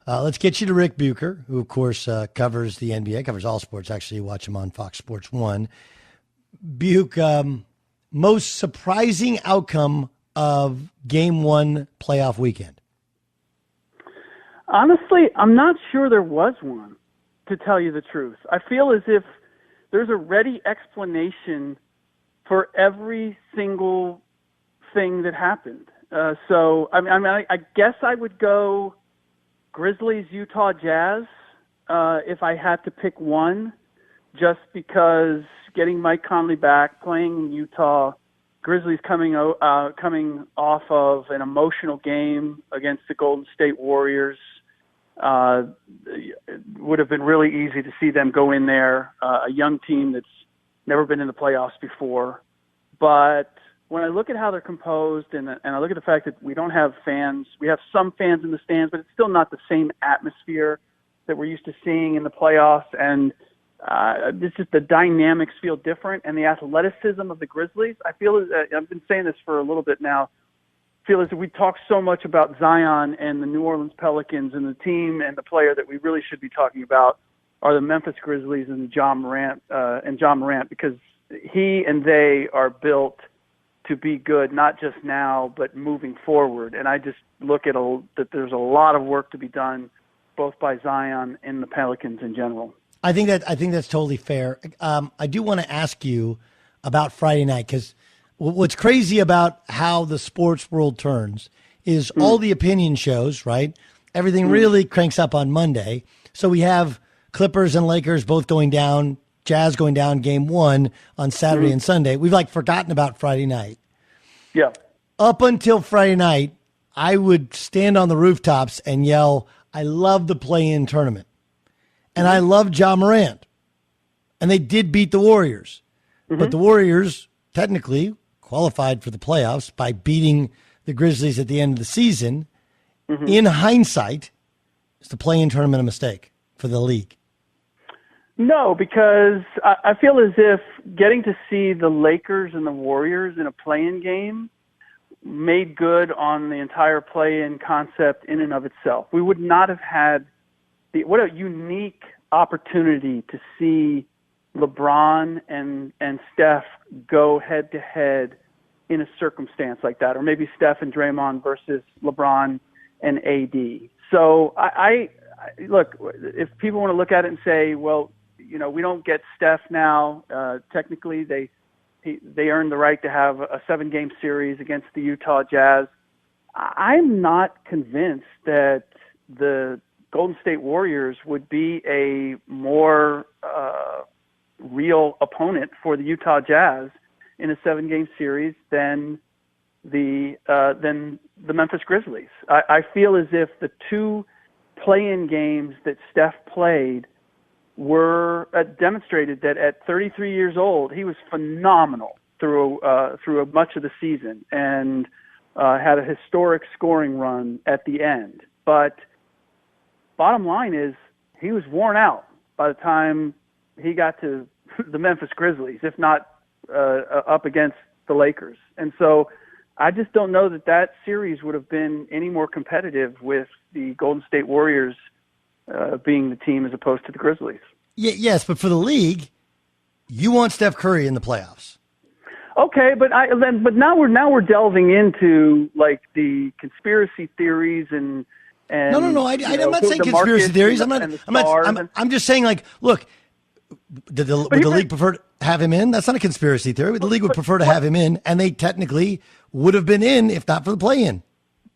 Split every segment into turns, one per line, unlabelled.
Let's get you to Ric Bucher, who, of course, covers the NBA, covers all sports. Actually, you watch him on Fox Sports 1. Buke, most surprising outcome of Game 1 playoff weekend?
Honestly, I'm not sure there was one, to tell you the truth. I feel as if there's a ready explanation for every single thing that happened. I guess I would go Grizzlies, Utah Jazz, if I had to pick one, just because getting Mike Conley back, playing in Utah, Grizzlies coming off of an emotional game against the Golden State Warriors, it would have been really easy to see them go in there, a young team that's never been in the playoffs before. But when I look at how they're composed and I look at the fact that we don't have fans, we have some fans in the stands, but it's still not the same atmosphere that we're used to seeing in the playoffs. And it's just the dynamics feel different. And the athleticism of the Grizzlies, I feel, I've been saying this for a little bit now, feel as if we talk so much about Zion and the New Orleans Pelicans, and the team and the player that we really should be talking about are the Memphis Grizzlies and John Morant, because he and they are built to be good, not just now, but moving forward. And I just look at that there's a lot of work to be done, both by Zion and the Pelicans in general.
I think that's totally fair. I do want to ask you about Friday night, because what's crazy about how the sports world turns is all the opinion shows, right? Everything really cranks up on Monday. So we have Clippers and Lakers both going down, Jazz going down Game 1 on Saturday and Sunday. We've forgotten about Friday night.
Yeah.
Up until Friday night, I would stand on the rooftops and yell, I love the play-in tournament. And I love Ja Morant. And they did beat the Warriors. But the Warriors technically qualified for the playoffs by beating the Grizzlies at the end of the season. In hindsight, is the play-in tournament a mistake for the league?
No, because I feel as if getting to see the Lakers and the Warriors in a play-in game made good on the entire play-in concept in and of itself. We would not have had what a unique opportunity to see LeBron and Steph go head-to-head in a circumstance like that, or maybe Steph and Draymond versus LeBron and AD. So I look, if people want to look at it and say, well, we don't get Steph now. Technically, they earned the right to have a 7-game series against the Utah Jazz. I'm not convinced that the Golden State Warriors would be a more real opponent for the Utah Jazz in a 7-game series than the Memphis Grizzlies. I feel as if the two play-in games that Steph played were demonstrated that at 33 years old, he was phenomenal through much of the season and had a historic scoring run at the end. But bottom line is he was worn out by the time he got to the Memphis Grizzlies, if not up against the Lakers. And so I just don't know that series would have been any more competitive with the Golden State Warriors being the team as opposed to the Grizzlies.
Yes, but for the league, you want Steph Curry in the playoffs.
Okay, but now we're delving into the conspiracy theories and
no. I'm not saying conspiracy theories. I'm just saying look, would the league prefer to have him in? That's not a conspiracy theory. The league would prefer to have him in, and they technically would have been in if not for the play-in.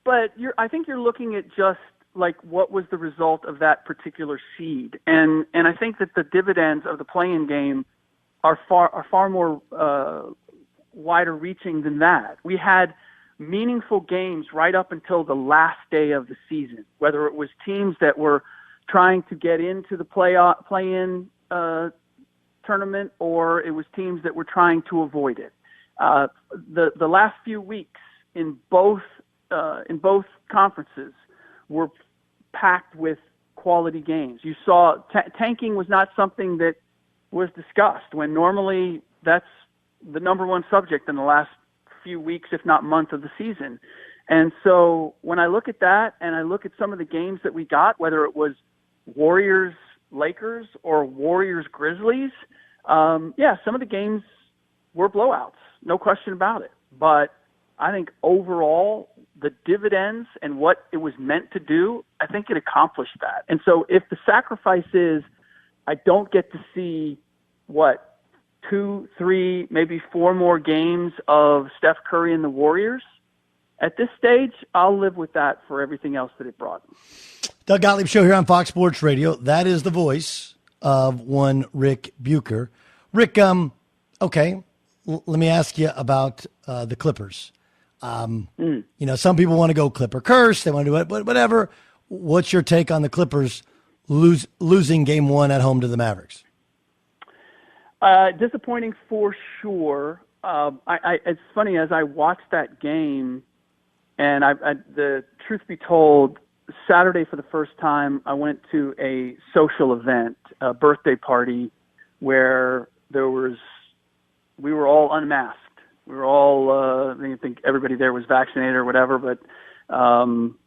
But I think you're looking at just what was the result of that particular seed, and I think that the dividends of the play-in game are far more wider reaching than that. We had meaningful games right up until the last day of the season, whether it was teams that were trying to get into the play-in tournament or it was teams that were trying to avoid it. The last few weeks in both conferences were packed with quality games. You saw tanking was not something that was discussed when normally that's the number one subject in the last few weeks, if not month of the season. And so when I look at that and I look at some of the games that we got, whether it was Warriors, Lakers, or Warriors, Grizzlies, some of the games were blowouts, no question about it. But I think overall, the dividends and what it was meant to do, I think it accomplished that. And so if the sacrifice is I don't get to see, 2, 3, maybe 4 more games of Steph Curry and the Warriors, at this stage, I'll live with that for everything else that it brought.
Doug Gottlieb Show here on Fox Sports Radio. That is the voice of one Ric Bucher. Rick, okay, let me ask you about the Clippers. Some people want to go Clipper curse. They want to do it, but whatever. What's your take on the Clippers losing game 1 at home to the Mavericks?
Disappointing for sure. It's funny, as I watched that game, and the truth be told, Saturday for the first time, I went to a social event, a birthday party, where we were all unmasked. We were all, I think everybody there was vaccinated or whatever, but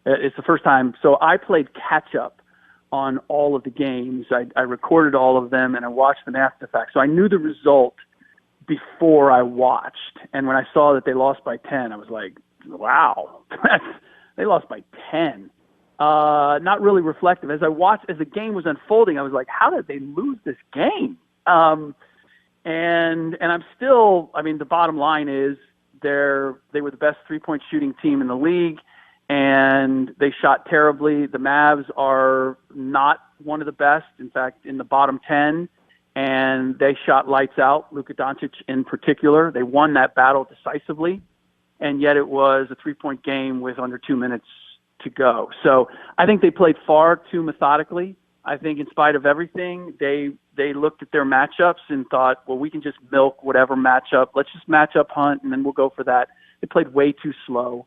it's the first time. So I played catch up on all of the games. I recorded all of them and I watched them after the fact. So I knew the result before I watched. And when I saw that they lost by 10, I was like, wow, they lost by 10. Not really reflective. As the game was unfolding, I was like, how did they lose this game? And I'm still, the bottom line is they were the best 3-point shooting team in the league, and they shot terribly. The Mavs are not one of the best, in fact, in the bottom 10, and they shot lights out, Luka Doncic in particular. They won that battle decisively, and yet it was a 3-point game with under 2 minutes to go. So I think they played far too methodically. I think in spite of everything, they looked at their matchups and thought, well, we can just milk whatever matchup. Let's just matchup hunt, and then we'll go for that. They played way too slow.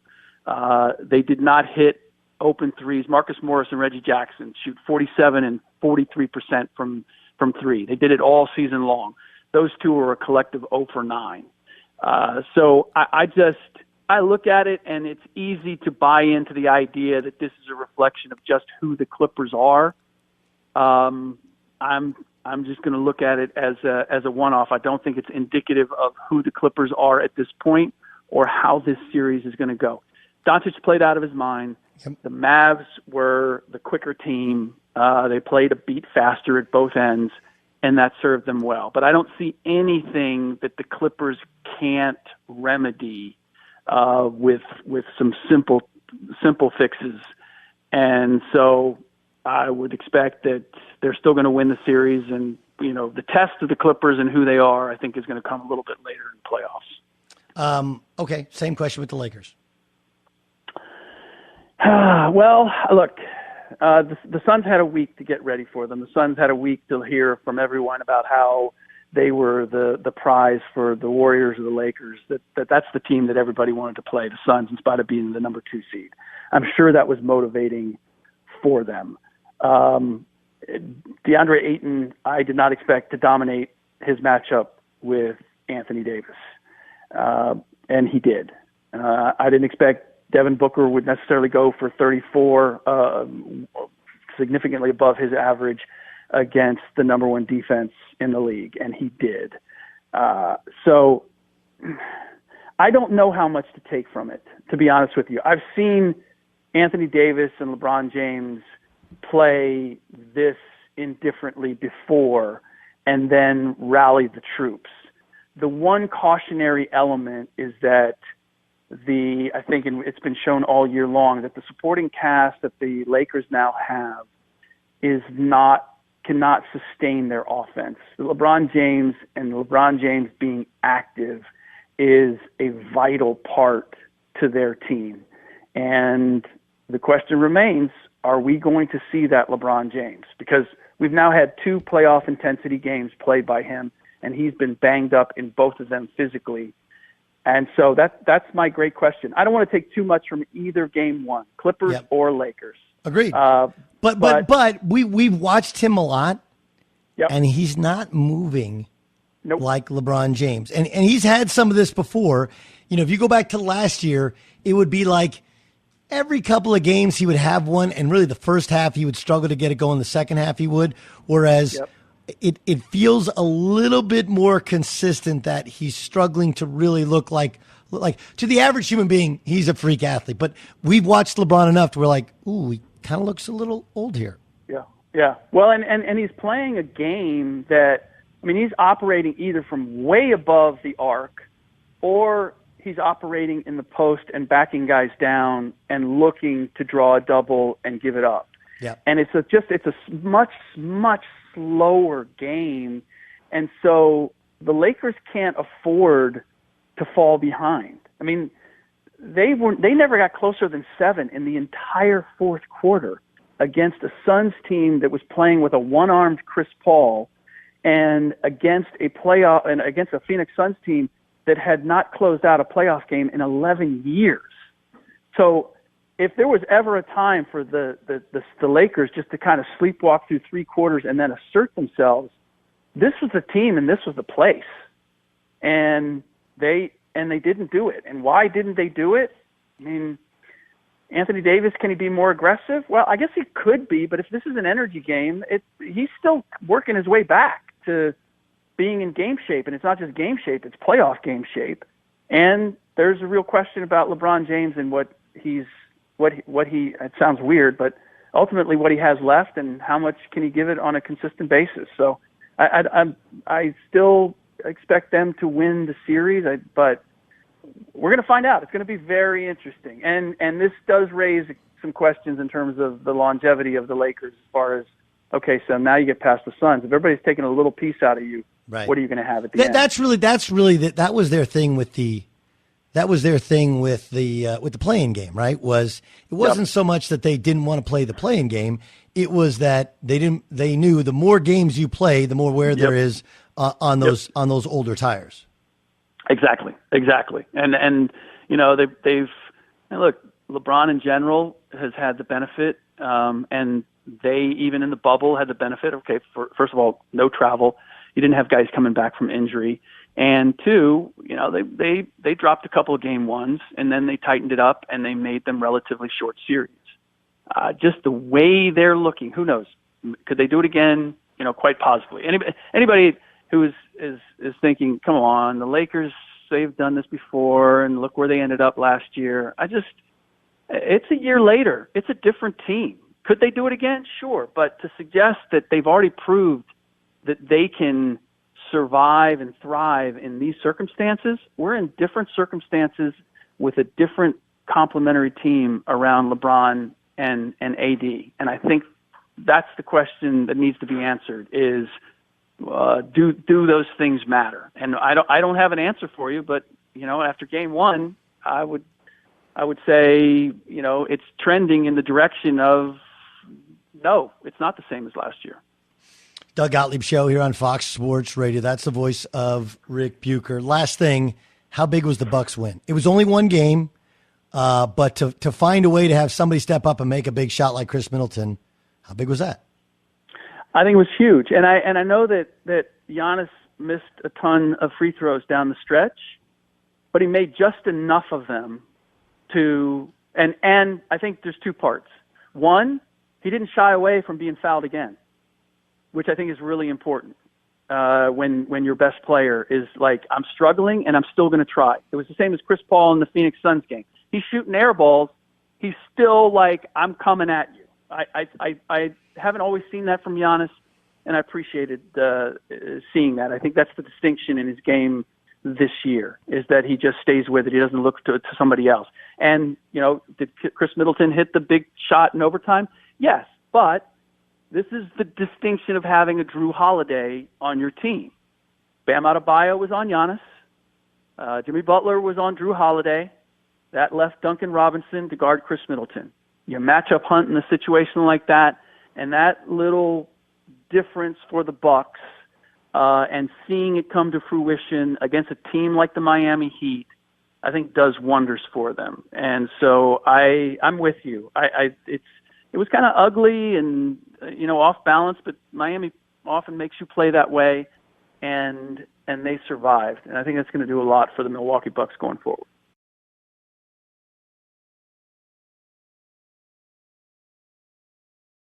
They did not hit open threes. Marcus Morris and Reggie Jackson shoot 47 and 43% from 3. They did it all season long. Those two were a collective 0 for 9. So I look at it, and it's easy to buy into the idea that this is a reflection of just who the Clippers are. I'm just going to look at it as a one-off. I don't think it's indicative of who the Clippers are at this point or how this series is going to go. Doncic played out of his mind.
Yep.
The Mavs were the quicker team. They played a beat faster at both ends, and that served them well. But I don't see anything that the Clippers can't remedy with some simple fixes. And so I would expect that they're still going to win the series, and the test of the Clippers and who they are, I think, is going to come a little bit later in playoffs.
Okay, same question with the Lakers.
Well, look, the Suns had a week to get ready for them. The Suns had a week to hear from everyone about how they were the prize for the Warriors or the Lakers. That's the team that everybody wanted to play, the Suns, in spite of being the number 2 seed. I'm sure that was motivating for them. DeAndre Ayton, I did not expect to dominate his matchup with Anthony Davis, and he did. I didn't expect Devin Booker would necessarily go for 34, significantly above his average against the number 1 defense in the league, and he did. So I don't know how much to take from it, to be honest with you. I've seen Anthony Davis and LeBron James play this indifferently before and then rally the troops. The one cautionary element is that I think it's been shown all year long that the supporting cast that the Lakers now have cannot sustain their offense. LeBron James being active is a vital part to their team. And the question remains, are we going to see that LeBron James? Because we've now had 2 playoff intensity games played by him, and he's been banged up in both of them physically. And so that's my great question. I don't want to take too much from either game 1, Clippers or Lakers.
Agreed. But we've watched him a lot, and he's not moving like LeBron James. And he's had some of this before. If you go back to last year, it would be like every couple of games he would have one, and really the first half he would struggle to get it going. The second half he would, whereas it feels a little bit more consistent that he's struggling to really look like to the average human being, he's a freak athlete. But we've watched LeBron enough to we're like, ooh, he kind of looks a little old here.
Yeah. Well, and he's playing a game that, I mean, he's operating either from way above the arc or he's operating in the post and backing guys down and looking to draw a double and give it up.
Yeah.
And it's a much slower game. And so the Lakers can't afford to fall behind. I mean, they never got closer than 7 in the entire fourth quarter against a Suns team that was playing with a one-armed Chris Paul and against a Phoenix Suns team that had not closed out a playoff game in 11 years. So if there was ever a time for the Lakers just to kind of sleepwalk through 3 quarters and then assert themselves, this was the team and this was the place. And they didn't do it. And why didn't they do it? I mean, Anthony Davis, can he be more aggressive? Well, I guess he could be, but if this is an energy game, he's still working his way back to being in game shape. And it's not just game shape, it's playoff game shape. And there's a real question about LeBron James and what he, it sounds weird, but ultimately what he has left and how much can he give it on a consistent basis. So I still expect them to win the series, but we're going to find out. It's going to be very interesting. And this does raise some questions in terms of the longevity of the Lakers as far as, okay, so now you get past the Suns. If everybody's taking a little piece out of you,
right,
what are you going to have at the end?
That was their thing with the play-in game, right? It wasn't so much that they didn't want to play the play-in game. It was that they knew the more games you play, the more wear there is on those older tires.
Exactly. And you know, they've look, LeBron in general has had the benefit, and they, even in the bubble, had the benefit. Okay, first of all, no travel. You didn't have guys coming back from injury. And 2, you know, they dropped a couple of game ones, and then they tightened it up, and they made them relatively short series. Just the way they're looking, who knows? Could they do it again? You know, quite possibly. Anybody who is thinking, come on, the Lakers, they've done this before, and look where they ended up last year. It's a year later. It's a different team. Could they do it again? Sure. But to suggest that they've already proved that they can survive and thrive in these circumstances, we're in different circumstances with a different complementary team around LeBron and AD. And I think that's the question that needs to be answered is, do those things matter? And I don't have an answer for you, but you know, after game 1, I would say, you know, it's trending in the direction of no, it's not the same as last year.
Doug Gottlieb Show here on Fox Sports Radio. That's the voice of Ric Bucher. Last thing, how big was the Bucks win? It was only one game, but to find a way to have somebody step up and make a big shot like Chris Middleton, how big was that?
I think it was huge, and I know that Giannis missed a ton of free throws down the stretch, but he made just enough of them to. And I think there's 2 parts. One, he didn't shy away from being fouled again, which I think is really important. When your best player is like, I'm struggling and I'm still going to try. It was the same as Chris Paul in the Phoenix Suns game. He's shooting air balls. He's still like, I'm coming at you. I haven't always seen that from Giannis, and I appreciated seeing that. I think that's the distinction in his game this year, is that he just stays with it. He doesn't look to somebody else. And, you know, did Chris Middleton hit the big shot in overtime? Yes, but this is the distinction of having a Drew Holiday on your team. Bam Adebayo was on Giannis. Jimmy Butler was on Drew Holiday. That left Duncan Robinson to guard Chris Middleton. You match up Hunt in a situation like that, and that little difference for the Bucks, and seeing it come to fruition against a team like the Miami Heat, I think does wonders for them. And so I'm with you. It was kind of ugly and, you know, off balance, but Miami often makes you play that way, and they survived. And I think that's going to do a lot for the Milwaukee Bucks going forward.